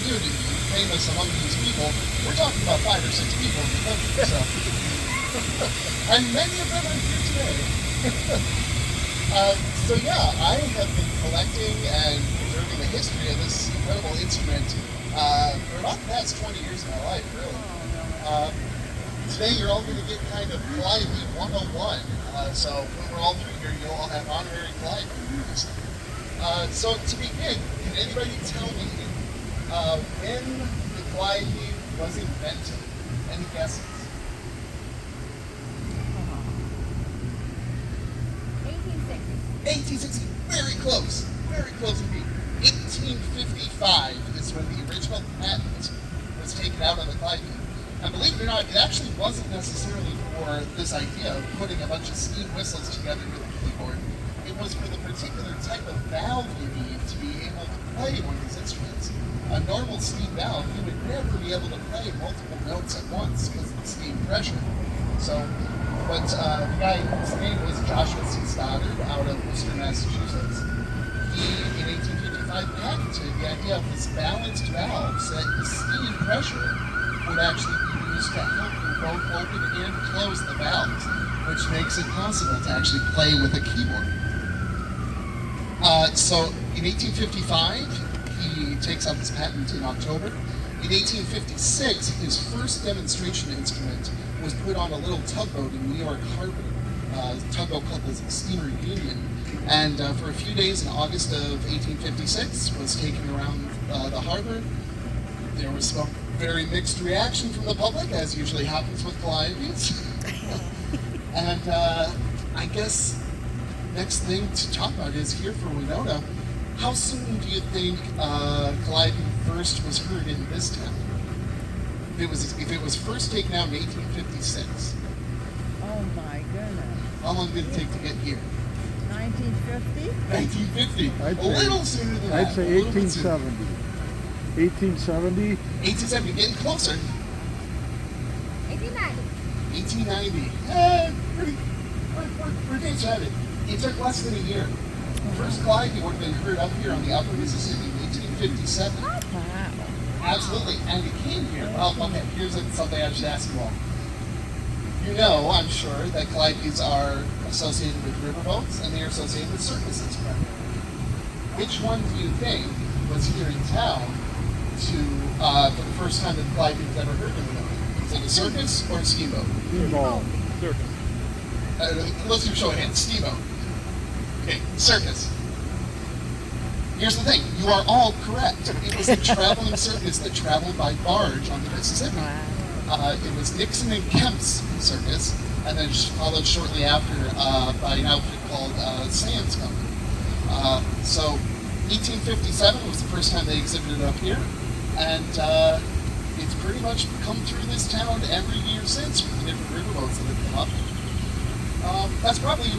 community famous among these people, we're talking about 5 or 6 people in the country, so. And many of them are here today. So yeah, I have been collecting and preserving the history of this incredible instrument for about the past 20 years of my life, really. Today you're all going to get kind of Calliope 101. So when we're all through here, you'll all have honorary Calliope reviews. So to begin, can anybody tell me when the Calliope was invented? Any guesses? 1860, very close indeed. 1855 is when the original patent was taken out on the Calliope. And believe it or not, it actually wasn't necessarily for this idea of putting a bunch of steam whistles together with a keyboard. It was for the particular type of valve you need to be able to play one of these instruments. A normal steam valve, you would never be able to play multiple notes at once because of the steam pressure. So, but the guy whose name was Joshua C. Stoddard out of Worcester, Massachusetts, he, in 1855, patented the idea of this balanced valve so that the steam pressure would actually be used to help you both open and close the valves, which makes it possible to actually play with a keyboard. So in 1855, he takes up his patent in October. In 1856, his first demonstration instrument was put on a little tugboat in New York Harbor, a tugboat called the Steamer Union, and for a few days in August of 1856 was taken around the harbor. There was some very mixed reaction from the public, as usually happens with Calliopes. And I guess next thing to talk about is here for Winona. How soon do you think Calliope first was heard in this town? If it was first taken out in 1856. Oh my goodness. How long did it take to get here? 1950? 1950. A little sooner than that. I'd say 1870. 1870? 1870, getting closer. 1890. 1890. We're getting started. It took less than a year. The first Calliope would have been heard up here on the upper Mississippi in 1857. Wow. Absolutely, and it came here. Well, okay, here's something I should ask you all. You know, I'm sure, that Calliopes are associated with riverboats, and they are associated with circuses, right? Which one do you think was here in town for the first time that the Calliope was ever heard in the building? Is it a circus or a steamboat? Steamboat. Circus. Let's do a show of hands. Steamboat. Okay, circus. Here's the thing, you are all correct. It was a traveling circus that traveled by barge on the Mississippi. It was Nixon and Kemp's circus, and then followed shortly after by an outfit called Sam's Company. So 1857 was the first time they exhibited up here, and it's pretty much come through this town every year since with the different riverboats that have come up. That's probably